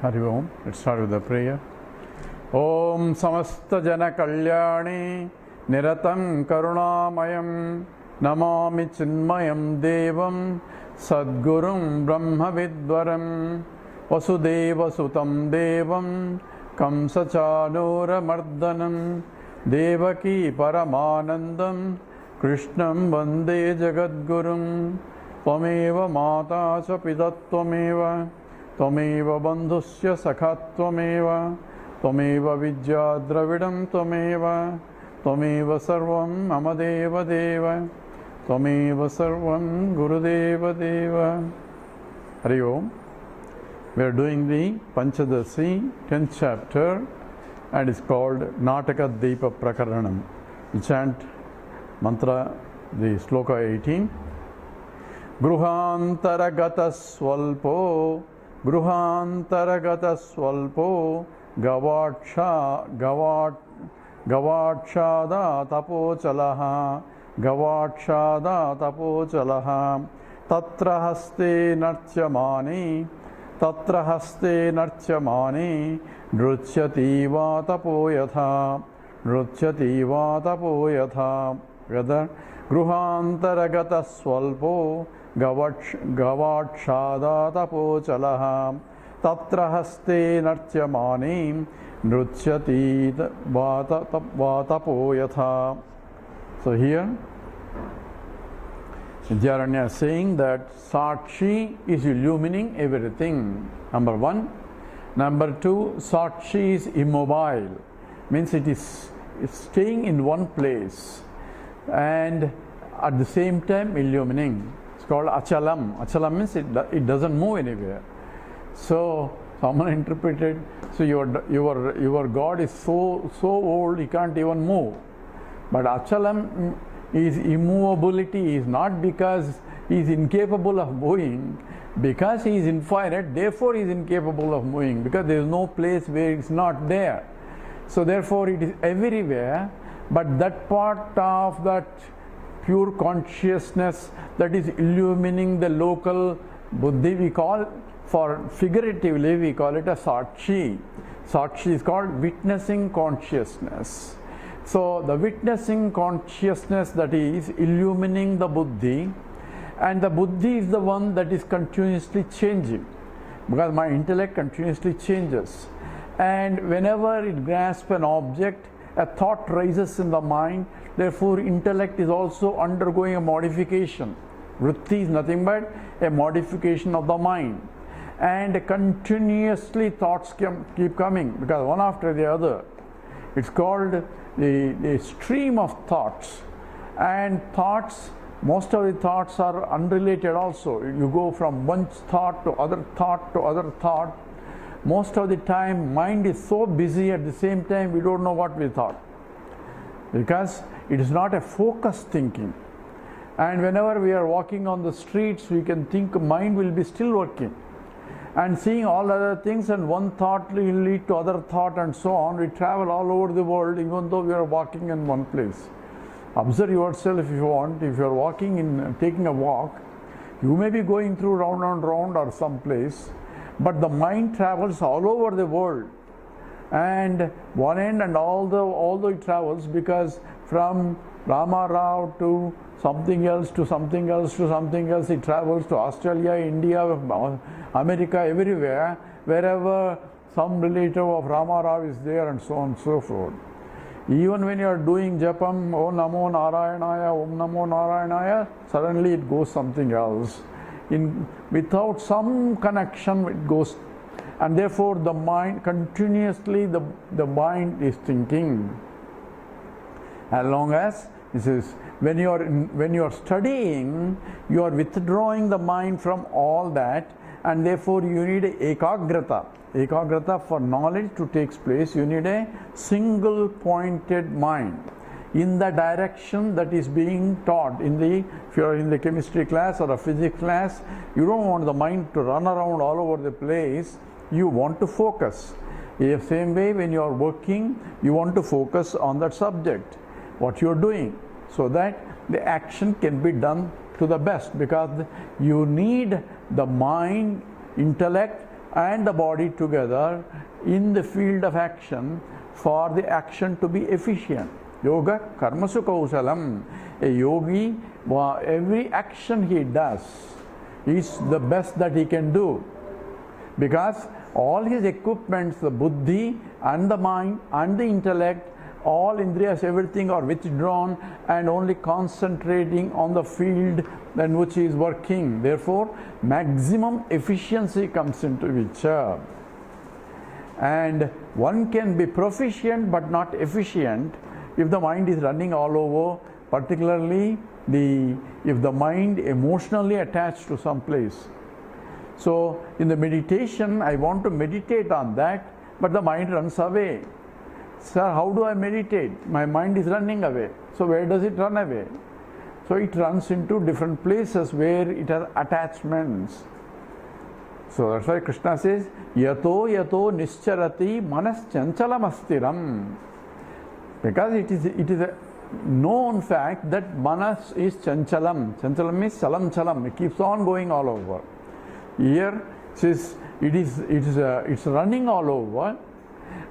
Hari Om. Let's start with the prayer. Om Samasta Jana Kalyani Niratam Karunamayam Namami Chinmayam Devam Sadgurum Brahma Vidvaram Vasudeva Sutam Devam Kamsachanura Mardanam Devaki Paramanandam Krishnam Vande Jagadgurum Tvameva Mata Cha Pidattvameva Tvameva Bandhusya Sakhatvameva Tvameva Vidya Dravidam Tvameva Tvameva Sarvam Amadeva Deva Tvameva Sarvam Gurudeva Deva. Hari Om. We are doing the Panchadashi 10th chapter and it's called Nataka Deepa Prakaranam. We chant mantra, the sloka 18. Gruhantaragata swalpo Gruhantaragata swalpo Gavachada tapochalaha Gavachada tapochalaha Tatra haste nartyamani Tatra haste nartyamani Nrutyati va tapoyatha Nrutyati va tapoyatha. Together. Gruhantaragata swalpo Gavachada tapochalaha Tatra haste nartyamani Nrutyati va tapoyatha. So here Vidyaranya is saying that Sakshi is illumining everything. Number one. Number two, Sakshi is immobile. Means it is staying in one place and at the same time illumining. It's called Achalam. Achalam means it doesn't move anywhere. So someone interpreted, so your God is so old he can't even move. But Achalam is immovability is not because he is incapable of moving, because he is infinite, therefore he is incapable of moving, because there is no place where it is not there. So therefore it is everywhere, but that part of that pure consciousness that is illumining the local buddhi, we call, for figuratively we call it a sakshi. Sakshi is called witnessing consciousness. So the witnessing consciousness that is illumining the buddhi, and the buddhi is the one that is continuously changing, because my intellect continuously changes, and whenever it grasps an object, a thought rises in the mind. Therefore intellect is also undergoing a modification. Vritti is nothing but a modification of the mind, and continuously thoughts keep coming, because one after the other. It's called the stream of thoughts, and thoughts, most of the thoughts are unrelated also. You go from one thought to other thought to other thought. Most of the time mind is so busy, at the same time we don't know what we thought, because it is not a focused thinking. And whenever we are walking on the streets, we can think mind will be still working and seeing all other things, and one thought will lead to other thought and so on. We travel all over the world even though we are walking in one place. Observe yourself if you want. If you are walking in, taking a walk, you may be going through round and round or some place, but the mind travels all over the world, and one end, and although it travels, because from Rama Rao to something else to something else to something else, it travels to Australia, India, America, everywhere, wherever some relative of Rama Rao is there, and so on and so forth. Even when you are doing japam, Om Namo Narayanaya, Om Namo Narayanaya, suddenly it goes something else. Without some connection it goes, and therefore the mind continuously, the mind is thinking. As long as this is, when you are studying, you are withdrawing the mind from all that, and therefore you need ekagrata. Ekagrata, for knowledge to take place, you need a single pointed mind in the direction that is being taught. If you are in the chemistry class or a physics class, you don't want the mind to run around all over the place. You want to focus. In the same way, when you are working, you want to focus on that subject, what you are doing, so that the action can be done to the best, because you need the mind, intellect and the body together in the field of action for the action to be efficient. Yoga karmasu kausalam. A yogi, every action he does is the best that he can do, because all his equipments, the buddhi and the mind and the intellect, all indriyas, everything are withdrawn and only concentrating on the field in which he is working. Therefore, maximum efficiency comes into picture. And one can be proficient but not efficient if the mind is running all over, particularly if the mind emotionally attached to some place. So in the meditation, I want to meditate on that, but the mind runs away. Sir, how do I meditate? My mind is running away. So where does it run away? So it runs into different places where it has attachments. So that's why Krishna says, Yato yato nischarati manas chanchalam astiram. Because it is a known fact that manas is chanchalam. Chanchalam means chalam chalam. It keeps on going all over. Here says it's running all over,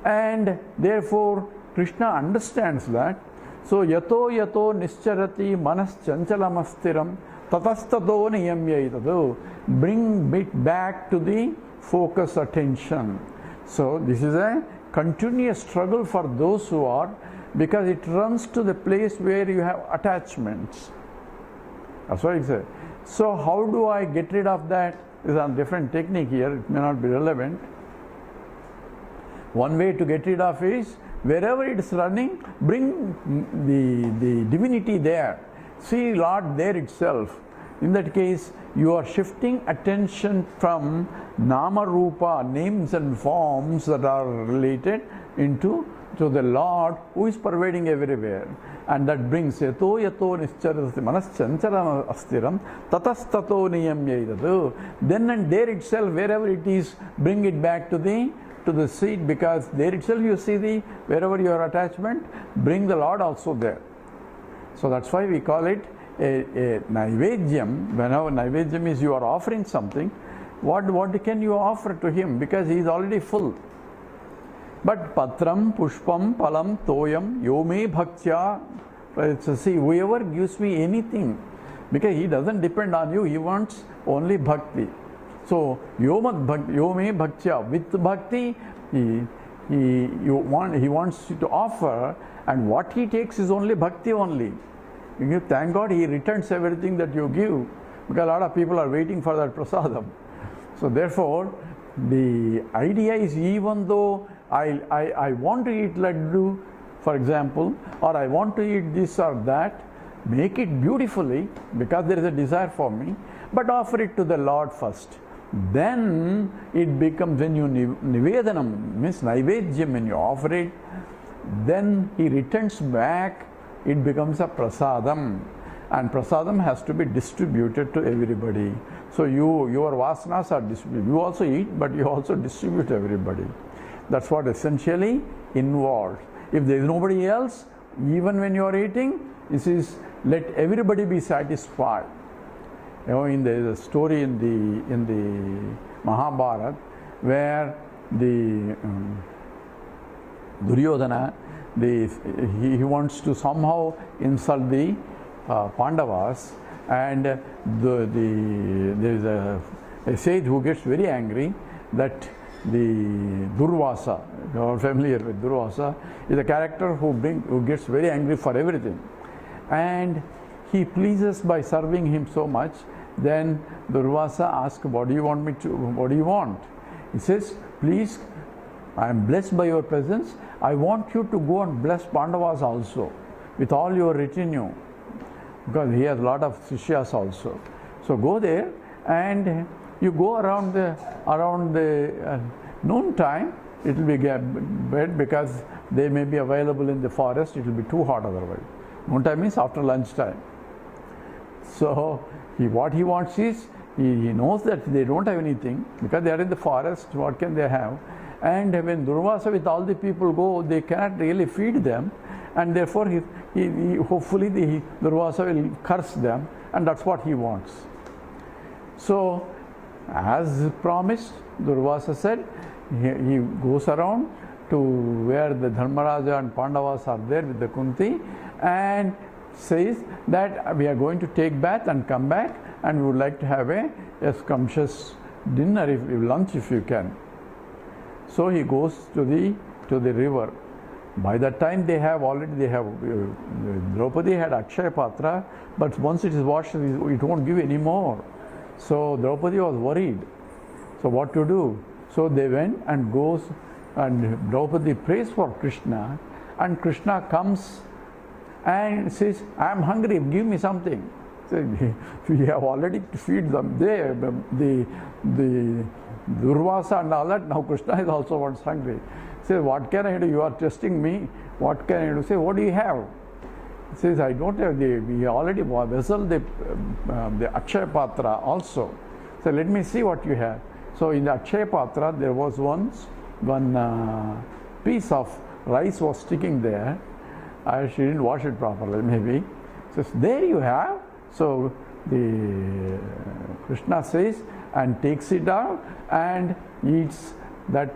and therefore Krishna understands that. So yato yato nischarati manas chanchalam astiram tatastato niyamyaitadu. Bring it back to the focus attention. So this is a continuous struggle for those who are, because it runs to the place where you have attachments. That's what he said. So how do I get rid of that? There's a different technique here, it may not be relevant. One way to get rid of is, wherever it is running, bring the divinity there. See Lord there itself. In that case, you are shifting attention from nama rupa, names and forms that are related, into to the Lord who is pervading everywhere. And that brings yato yato nischarati manas chanchalam astiram tatastato niyamyaitadu. Then and there itself, wherever it is, bring it back to the seat, because there itself you see wherever your attachment, bring the Lord also there. So that's why we call it a naivedyam. Whenever naivedyam is you are offering something, what can you offer to him? Because he is already full. But patram, pushpam, palam, toyam, yome bhaktya. See, whoever gives me anything, because he doesn't depend on you, he wants only bhakti. So yome bhaktya, with bhakti, he wants you to offer, and what he takes is only bhakti only. You thank God he returns everything that you give, because a lot of people are waiting for that prasadam. So therefore, the idea is, even though I want to eat laddu, for example, or I want to eat this or that, make it beautifully, because there is a desire for me, but offer it to the Lord first. Then it becomes, when you nivedanam, means naivedyam, when you offer it, then he returns back, it becomes a prasadam. And prasadam has to be distributed to everybody. So your vasanas are distributed. You also eat, but you also distribute everybody. That's what essentially involved. If there is nobody else, even when you are eating, this is let everybody be satisfied. You know, there is a story in the Mahabharata where the Duryodhana, he wants to somehow insult the Pandavas, and there is a sage who gets very angry that the Durvasa, you are familiar with Durvasa, is a character who gets very angry for everything, and he pleases by serving him so much. Then Durvasa asks, what do you want? He says, please, I am blessed by your presence. I want you to go and bless Pandavas also with all your retinue, because he has a lot of sishyas also. So go there and you go around the noon time. It will be bad, because they may be available in the forest. It will be too hot otherwise. Noon time means after lunch time. So what he wants is, he knows that they don't have anything, because they are in the forest. What can they have? And when Durvasa with all the people go, they cannot really feed them, and therefore hopefully Durvasa will curse them, and that's what he wants. So as promised, Durvasa said, he goes around to where the Dharmaraja and Pandavas are there with the Kunti and says that we are going to take bath and come back, and we would like to have a scrumptious dinner, lunch if you can. So he goes to the river. By that time they have Draupadi had Akshaya Patra, but once it is washed, it won't give any more. So Draupadi was worried. So what to do? So they went and goes, and Draupadi prays for Krishna, and Krishna comes and says, I am hungry, give me something. So we have already to feed them there, the Durvasa and all that. Now Krishna is also once hungry. Says, what can I do? You are testing me. What can I do? Say, what do you have? He says, I don't have we already vessel the Akshaya Patra also. So let me see what you have. So in the Akshaya Patra there was one piece of rice was sticking there. She didn't wash it properly, maybe. Says, there you have. So the Krishna says, and takes it out and eats the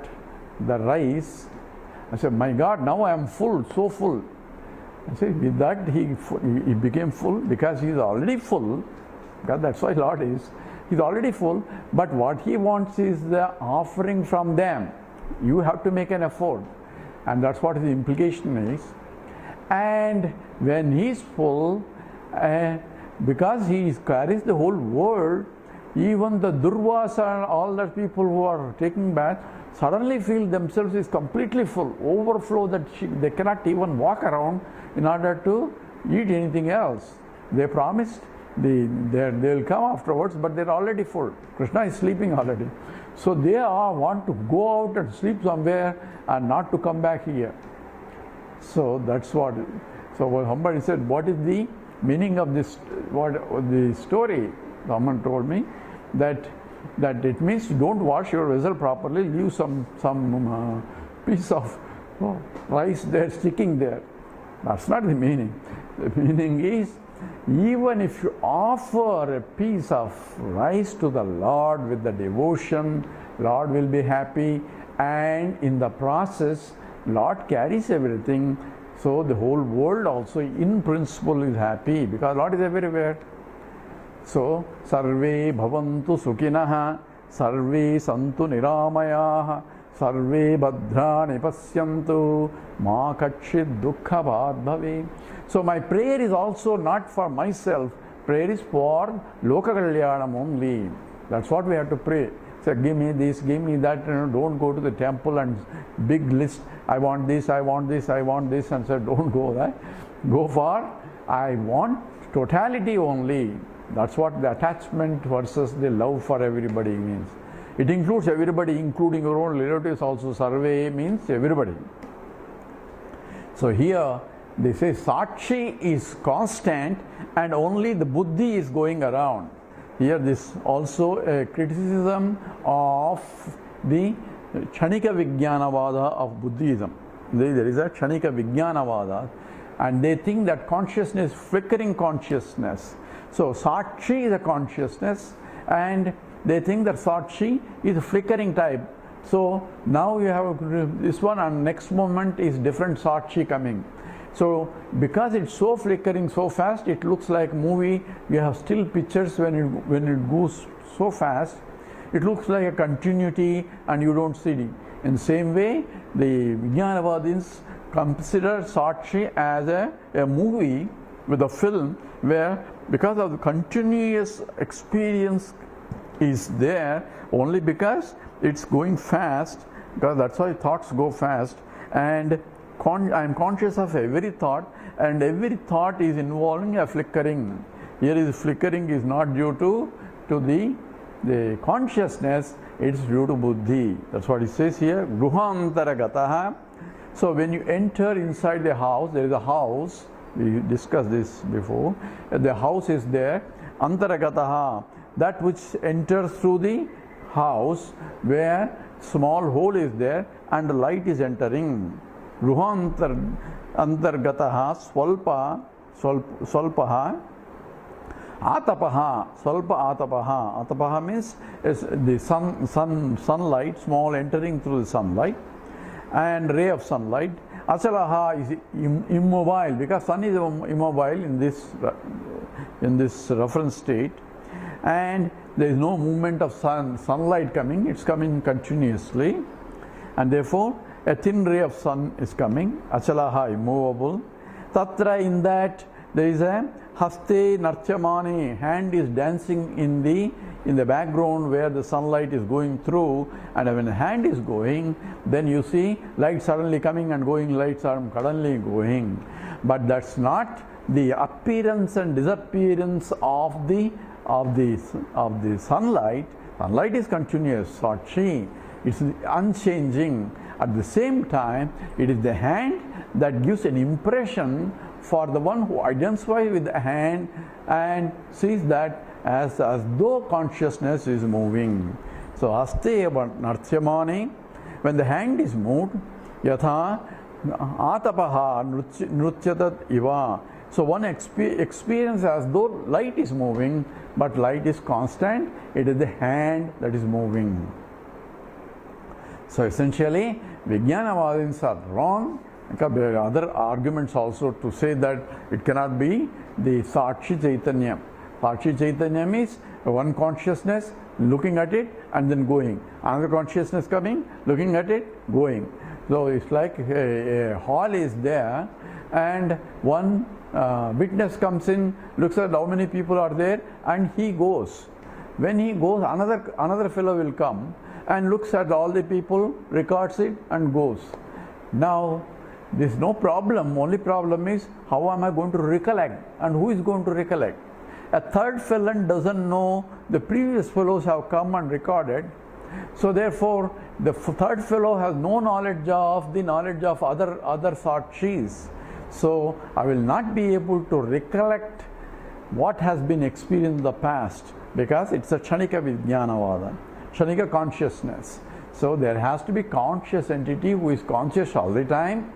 rice. I said, my God, now I am full, so full. I said, with that he became full because he is already full. Because that's why Lord is. He is already full. But what he wants is the offering from them. You have to make an effort. And that's what the implication is. And when he is full, because he carries the whole world, even the Durvasa and all the people who are taking bath suddenly feel themselves is completely full, overflow that they cannot even walk around in order to eat anything else. They promised they will come afterwards, but they are already full. Krishna is sleeping already. So they want to go out and sleep somewhere and not to come back here. So that's what. So somebody said, what is the meaning of this? What the story? Someone told me that it means don't wash your vessel properly, leave some piece of rice there sticking there. That's not the meaning. The meaning is, even if you offer a piece of rice to the Lord with the devotion, Lord will be happy, and in the process Lord carries everything. So the whole world also in principle is happy because Lord is everywhere. So, sarve bhavantu sukhinaha, sarve santu niramayaha, sarve bhadrani pasyantu, ma kachid dukkha bhave. So my prayer is also not for myself, prayer is for loka kalyanam only. That's what we have to pray. So give me this, give me that. Don't go to the temple and big list. I want this, I want this, I want this, and so don't go there. Go for I want totality only. That's what the attachment versus the love for everybody means. It includes everybody, including your own relatives also. Sarve means everybody. So here they say Sakshi is constant and only the Buddhi is going around. Here this also a criticism of the Kshanika Vijnanavada of Buddhism. There is a Kshanika Vijnanavada, and they think that consciousness, flickering consciousness. So Sakshi is a consciousness, and they think that Sakshi is a flickering type. So now you have this one, and next moment is different Sakshi coming. So because it's so flickering so fast, it looks like movie. You have still pictures when it goes so fast. It looks like a continuity and you don't see it. In the same way, the Vijnanavadins consider Sakshi as a movie with a film where because of the continuous experience is there only because it's going fast, because that's why thoughts go fast, and I am conscious of every thought, and every thought is involving a flickering. Here is flickering is not due to the consciousness, it's due to buddhi. That's what it says here. Gruhantaragataha. So when you enter inside the house, there is a house. We discussed this before. The house is there. Antaragataha, that which enters through the house, where small hole is there and the light is entering. Ruhantargataha swalpaha Atapaha, Swalpa Atapaha. Atapaha means is the sunlight, small entering through the sunlight, and ray of sunlight. Achalaha is immobile, because sun is immobile in this reference state, and there is no movement of sunlight coming, it's coming continuously, and therefore a thin ray of sun is coming. Achalaha, immovable. Tatra, in that there is a haste nartyamani, hand is dancing in the background where the sunlight is going through, and when the hand is going, then you see light suddenly coming and going, lights are suddenly going. But that's not the appearance and disappearance of the sunlight. Sunlight is continuous, Sakshi. It's unchanging. At the same time, it is the hand that gives an impression for the one who identifies with the hand and sees that as though consciousness is moving. So, aste nartyamani, when the hand is moved, yatha atapaha nrutyatat iva. So, one experience as though light is moving, but light is constant, it is the hand that is moving. So, essentially, Vijnanavadins are wrong. There are other arguments also to say that it cannot be the Sakshi Chaitanya. Sakshi Chaitanya means one consciousness looking at it and then going. Another consciousness coming, looking at it, going. So it's like a hall is there, and one witness comes in, looks at how many people are there, and he goes. When he goes, another fellow will come and looks at all the people, records it and goes. Now, there is no problem. Only problem is how am I going to recollect, and who is going to recollect? A third fellow doesn't know the previous fellows have come and recorded. So therefore, the third fellow has no knowledge of the knowledge of other sakshis. So I will not be able to recollect what has been experienced in the past, because it's a Kshanika Vijnanavada, Kshanika consciousness. So there has to be conscious entity who is conscious all the time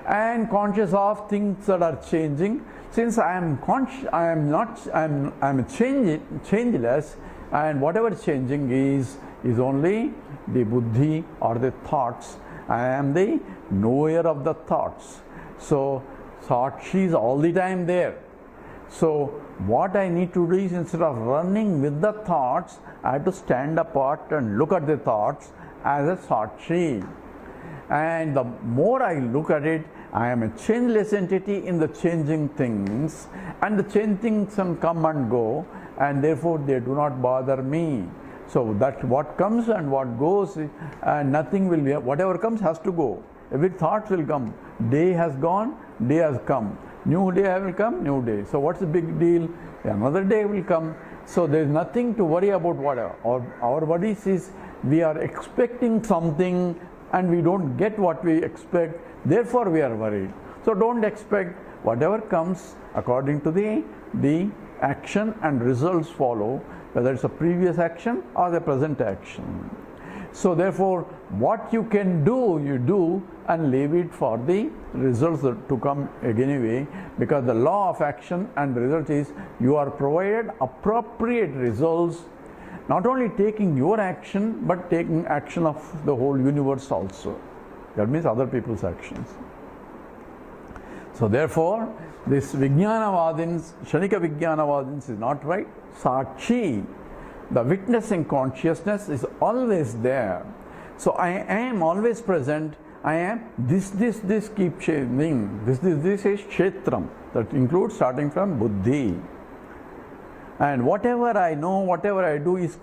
and conscious of things that are changing. Since I am changeless, and whatever changing is only the buddhi or the thoughts. I am the knower of the thoughts. So Sakshi is all the time there. So what I need to do is, instead of running with the thoughts, I have to stand apart and look at the thoughts as a Sakshi. And the more I look at it, I am a changeless entity in the changing things, and the changing things can come and go, and therefore they do not bother me. So that what comes and what goes, and nothing will be, whatever comes has to go. Every thought will come. Day has gone, day has come. New day will come, new day. So what's the big deal? Another day will come. So there is nothing to worry about whatever. Our worries is we are expecting something and we don't get what we expect, therefore we are worried. So don't expect. Whatever comes according to the action, and results follow, whether it's a previous action or the present action. So therefore, what you can do, you do, and leave it for the results to come anyway, because the law of action and result is you are provided appropriate results, not only taking your action, but taking action of the whole universe also. That means other people's actions. So therefore, this Vijnanavadins, Kshanika Vijnanavadins is not right. Sakshi, the witnessing consciousness, is always there. So I am always present. I am this keep changing. This is Kshetram. That includes starting from Buddhi. And whatever I know, whatever I do is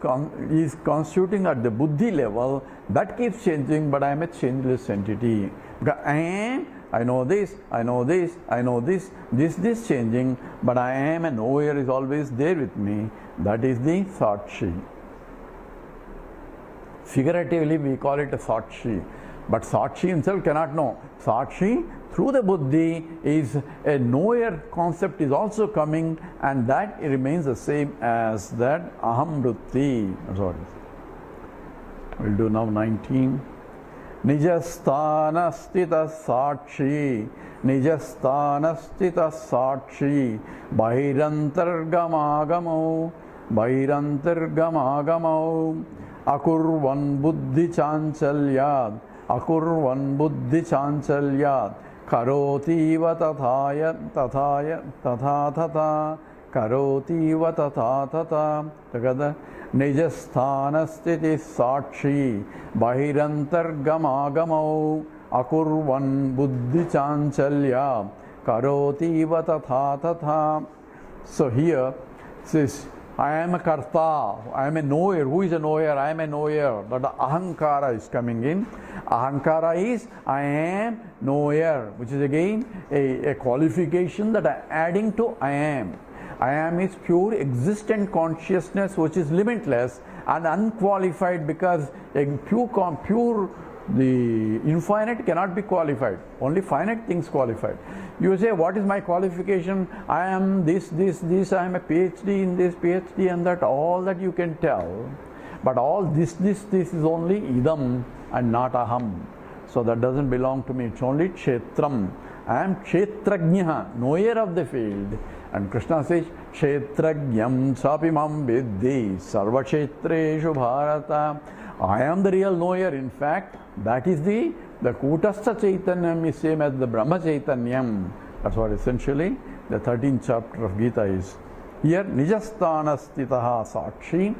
constituting at the Buddhi level. That keeps changing, but I am a changeless entity. Because I know this, I know this, I know this changing, but I am, and knower is always there with me. That is the Sakshi. Figuratively, we call it a Sakshi. But Sakshi himself cannot know. Sakshi, through the Buddhi, is a knower concept is also coming, and that remains the same as that Aham Vritti. Sorry. We'll do now 19. Nijasthanastita Sakshi, Nijasthanastita Sakshi, Bhairantargamagamo, Bhairantargamagamo, Akurvan Buddhi Chanchalyad, Akurvan Buddhi Chanchalyad, Karoti va tathaya, tathaya, tatha tatha, Karoti va tatha tatha, together. Nijasthanastiti Sakshi, Bhairantargamagamo, Akurvan Buddhi Chanchalya, Karoti va tatha tatha. So here says, I am a karta, I am a knower. Who is a knower? I am a knower. But the ahankara is coming in. Ahankara is I am knower, which is again a qualification that I am adding to I am. I am is pure existent consciousness which is limitless and unqualified, because a pure the infinite cannot be qualified. Only finite things qualified. You say, what is my qualification? I am this, I am a PhD in this, PhD and that, all that you can tell. But all this is only idam and not aham. So that doesn't belong to me. It's only kshetram. I am kshetrajna, knower of the field. And Krishna says, kshetrajnam sapimam viddhi sarva kshetreshu bharata. I am the real knower. In fact, that is the Kutastha Chaitanyam is same as the Brahma Chaitanyam. That's what essentially the 13th chapter of Gita is. Here, Nijasthana Stitaha Sakshi.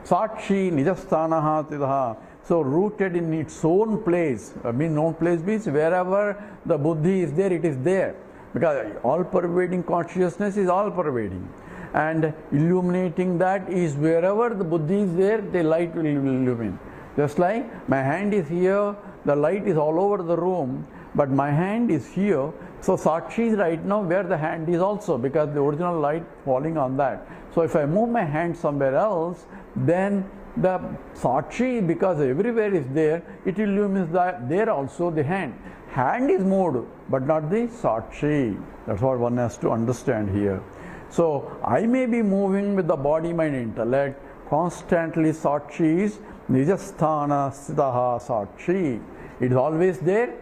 Sakshi Nijasthanaha Stitaha. So rooted in its own place. I mean, own place means wherever the buddhi is there, it is there. Because all-pervading consciousness is all-pervading. And illuminating that is wherever the buddhi is there, the light will illumine. Just like my hand is here, the light is all over the room, but my hand is here. So Sakshi is right now where the hand is also, because the original light falling on that. So if I move my hand somewhere else, then the Sakshi, because everywhere is there, it illumines that there also the hand. Hand is moved, but not the Sakshi. That's what one has to understand here. So I may be moving with the body, mind, intellect. Constantly Sakshi is Nijasthana Siddhaha Sakshi. It is always there,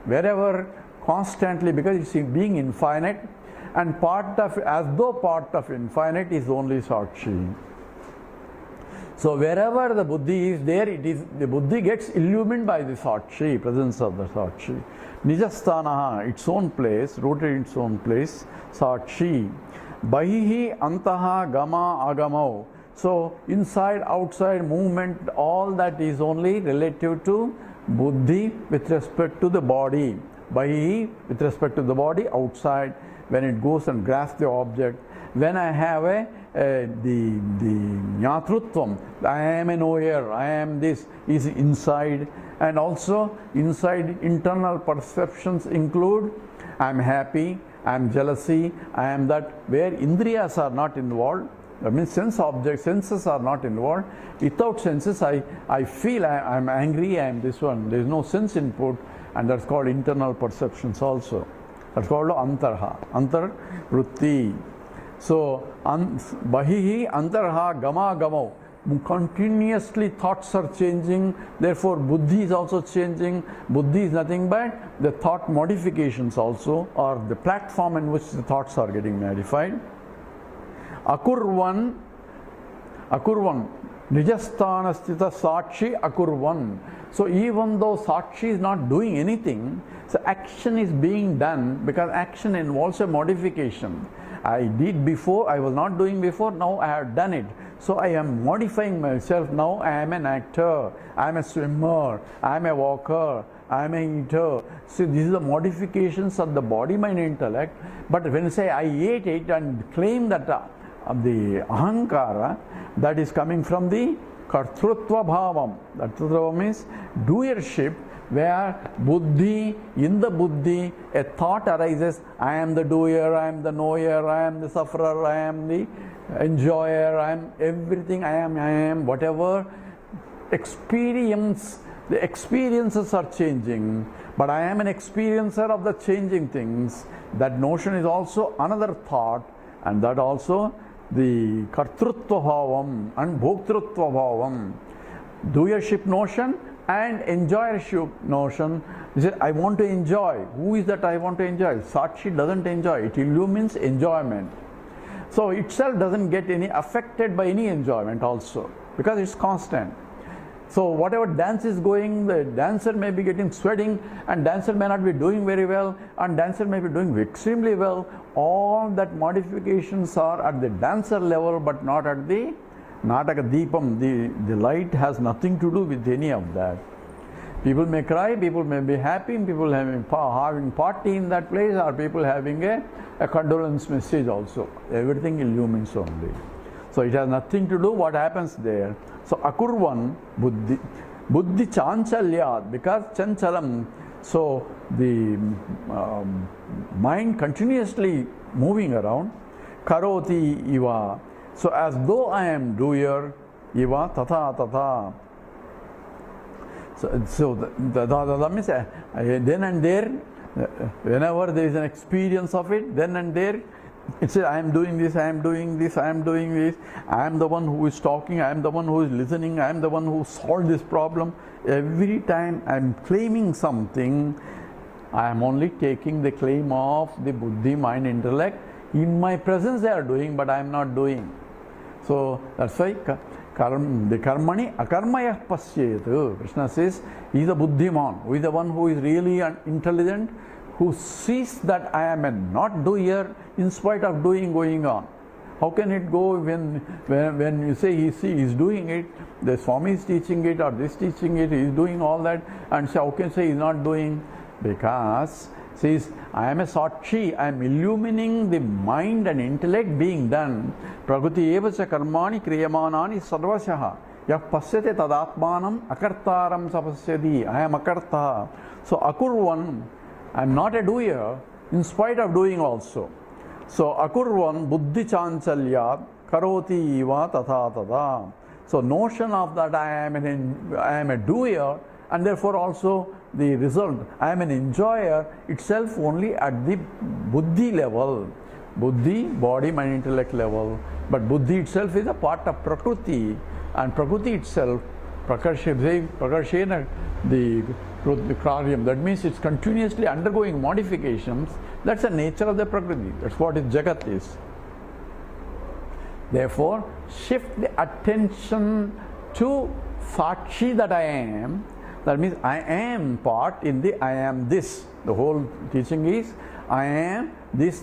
wherever, constantly, because it's being infinite, and part of, as though part of infinite is only Sakshi. So wherever the buddhi is there, it is the buddhi gets illumined by the Sakshi, presence of the Sakshi. Nijasthanaha, its own place, rooted in its own place, Sakshi. Bahihi antaha gama agamau. So inside, outside, movement, all that is only relative to buddhi with respect to the body. Bahihi with respect to the body, outside, when it goes and grasps the object. When I have the jnatrutvam, I am a knower, I am this, is inside. And also inside internal perceptions include I am happy, I am jealousy, I am that, where indriyas are not involved. I mean sense objects, senses are not involved. Without senses I feel I am angry, I am this one. There is no sense input, and that's called internal perceptions also. That's called antarha, antar vrutti. So bahihi antarha gama gamau. Continuously thoughts are changing, therefore buddhi is also changing. Buddhi is nothing but the thought modifications also, or the platform in which the thoughts are getting modified. Akurvan, Nijasthana Sthita Sakshi Akurvan. So even though Sakshi is not doing anything, so action is being done, because action involves a modification. I did before, I was not doing before, now I have done it. So I am modifying myself, now I am an actor, I am a swimmer, I am a walker, I am a eater. So these are the modifications of the body, mind, intellect. But when you say I ate it and claim that the ahankara, that is coming from the kartrutva bhavam. Kartrutva means doership, where buddhi, in the buddhi, a thought arises, I am the doer, I am the knower, I am the sufferer, I am the enjoyer, I am everything, I am, whatever experience, the experiences are changing, but I am an experiencer of the changing things. That notion is also another thought, and that also the kartrutva bhavam and bhoktrutva bhavam. Doership notion and enjoyership notion. He said, I want to enjoy. Who is that I want to enjoy? Sakshi doesn't enjoy. It illumines enjoyment. So itself doesn't get any affected by any enjoyment also, because it's constant. So whatever dance is going, the dancer may be getting sweating, and dancer may not be doing very well, and dancer may be doing extremely well. All that modifications are at the dancer level, but not at the deepam. The light has nothing to do with any of that. People may cry, people may be happy, people having party in that place, or people having a condolence message also. Everything illumines only. So it has nothing to do what happens there. So akurvan buddhi chanchalyat, because chanchalam, so the mind continuously moving around, karoti iva, so as though I am doer, iva tatha tatha. So that means then and there, whenever there is an experience of it, then and there, it says, I am doing this, I am doing this, I am doing this, I am the one who is talking, I am the one who is listening, I am the one who solved this problem. Every time I am claiming something, I am only taking the claim of the buddhi, mind, intellect. In my presence they are doing, but I am not doing. So that's why the karmani akarmayah pasyet. Krishna says, he is a buddhiman, who is the one who is really intelligent, who sees that I am a not doer in spite of doing going on. How can it go when you say he is doing it, the Swami is teaching it, or this teaching it, he is doing all that, and so how can you say he is not doing? Because says, I am a Sakshi, I am illumining the mind and intellect being done. Prakriti evacha karmani kriyamanani sarvasyaha. Yah pasyate tadatmanam akartaram sapasyadi. I am akarta. So akurvan, I am not a doer in spite of doing also. So akurvan buddhi chanchalyat karoti iva tatha tatha. So notion of that I am a doer, and therefore also the result, I am an enjoyer itself only at the buddhi level. Buddhi, body, mind, intellect level. But buddhi itself is a part of Prakriti, and Prakriti itself, Prakarshena, the Karyam, that means it's continuously undergoing modifications. That's the nature of the Prakriti. That's what Jagat is. Therefore, shift the attention to Sakshi that I am. That means I am part in the I am this. The whole teaching is I am this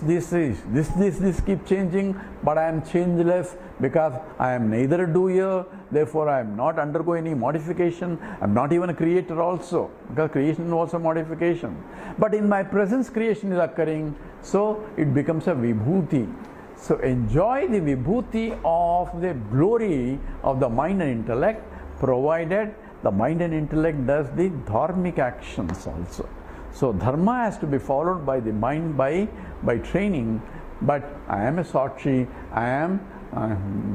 keep changing, but I am changeless because I am neither a doer, therefore I am not undergoing any modification. I am not even a creator also, because creation is also modification. But in my presence creation is occurring, so it becomes a vibhuti. So enjoy the vibhuti of the glory of the mind and intellect, provided the mind and intellect does the dharmic actions also. So dharma has to be followed by the mind by training. But I am a Sakshi, I am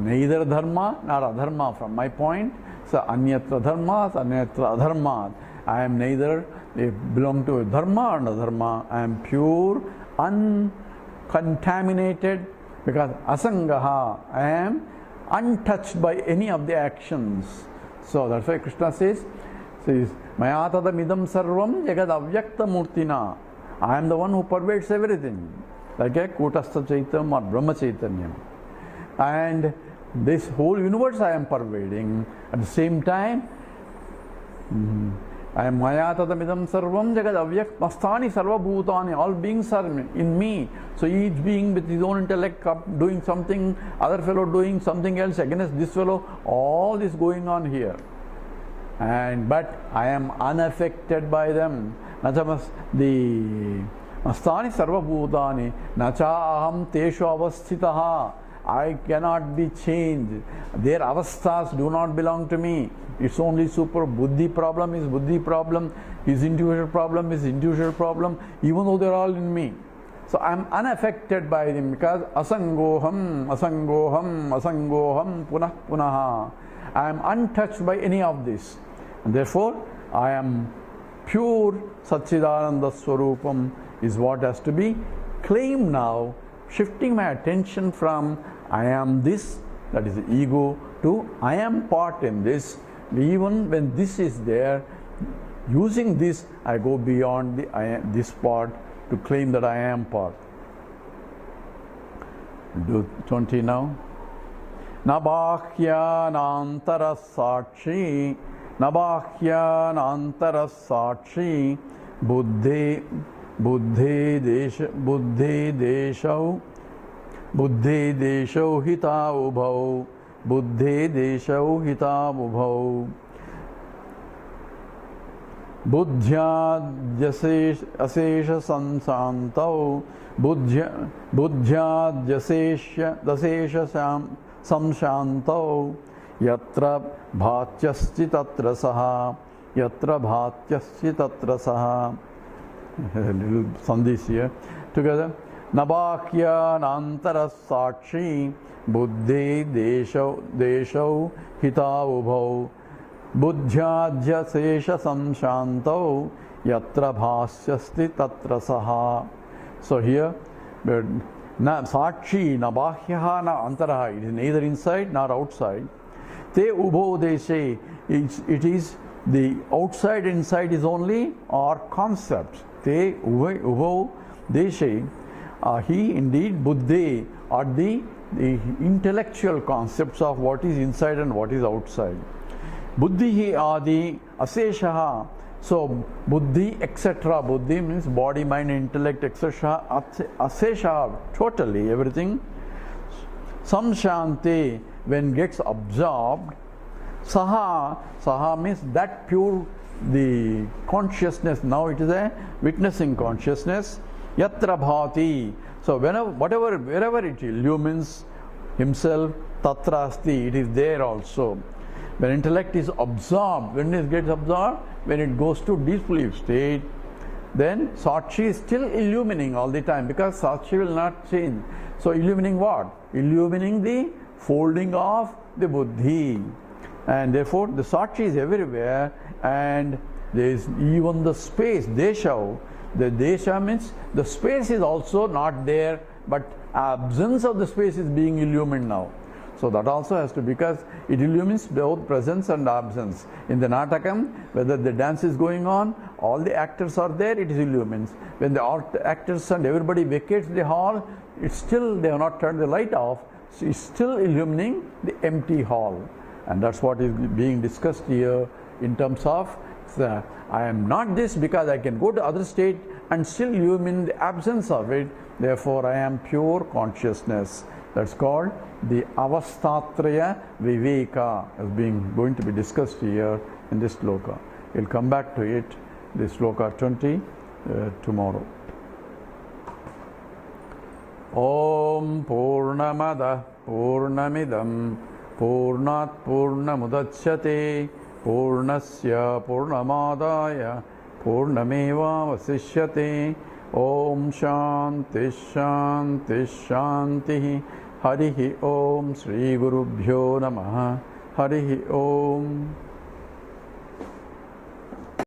neither dharma nor adharma from my point. So anyatra dharma, anyatra adharma. I am neither belong to dharma or adharma. I am pure, uncontaminated, because asangaha, I am untouched by any of the actions. So that's why Krishna says, Maya tadamidam sarvam jagad avyakta murtina. I am the one who pervades everything, like a Kutastha Chaitam or Brahma Chaitanyam. And this whole universe I am pervading. At the same time, I am Maya tadamidam sarvam jagad avyak mastani sarva bhutani. All beings are in me. So each being with his own intellect doing something, other fellow doing something else against this fellow, all this going on here. But I am unaffected by them. The mastani sarva bhutani nacha aham teshu avasthitaha. I cannot be changed. Their avasthas do not belong to me. It's only super buddhi problem is buddhi problem, his individual problem is individual problem, even though they're all in me. So I'm unaffected by them because asangoham, asangoham, asangoham, punah punaha. I am untouched by any of this. And therefore, I am pure Satchidananda Swarupam is what has to be claimed now, shifting my attention from I am this, that is the ego, to I am part in this. Even when this is there, using this, I go beyond the this part to claim that I am part. Do 20 now. Nabhya-nantara sakshi, Nabhya-nantara sakshi, buddhi desho hita ubhau, buddhi desho hita ubhau, buddhyad asesha samsantau, buddhyad dasesha samshantau, yatra bhatyaschi tatra saha, yatra bhatyaschi tatra saha. A little sandhis here. Together. Nabhya-nantara sakshi, buddhi desho hita ubhau, buddhyadhyasesha samshantau, yatra bhasyasti tatra saha. So here, sakshi, nabhyaha na antaraha, it is neither inside nor outside. Te ubho, they say, it is the outside inside is only or concept. Te ubho, they say, he indeed buddhi, are the intellectual concepts of what is inside and what is outside. Buddhi adi aseshaha. So buddhi etc. Buddhi means body, mind, intellect etc. Asesha, totally everything. Samshanti, when gets absorbed. Saha means that pure, the consciousness. Now it is a witnessing consciousness. Yatra bhati. So wherever it illumines himself, tatra asti, it is there also. When intellect is absorbed, when it gets absorbed, when it goes to deep sleep state, then Sakshi is still illumining all the time, because Sakshi will not change. So illumining what? Illumining the folding of the buddhi. And therefore the Sakshi is everywhere, and there is even the space, desha. The desha means the space is also not there, but absence of the space is being illumined now. So that also has to, because it illumines both presence and absence. In the Natakam, whether the dance is going on, all the actors are there, it is illumines. When the actors and everybody vacates the hall, it's still, they have not turned the light off, so it's still illumining the empty hall. And that's what is being discussed here in terms of, I am not this because I can go to other state and still illumine the absence of it. Therefore, I am pure consciousness. That's called the Avastatraya Viveka, as being going to be discussed here in this sloka. We'll come back to it, this sloka 20, tomorrow. Om Purnamada Purnamidam Purnat Purnamudachyate Purnasya Purnamadaya Purnameva Vasishyate. Om Shanti Shanti Shanti. Harihi Om. Sri Gurubhyo Namaha. Harihi Om.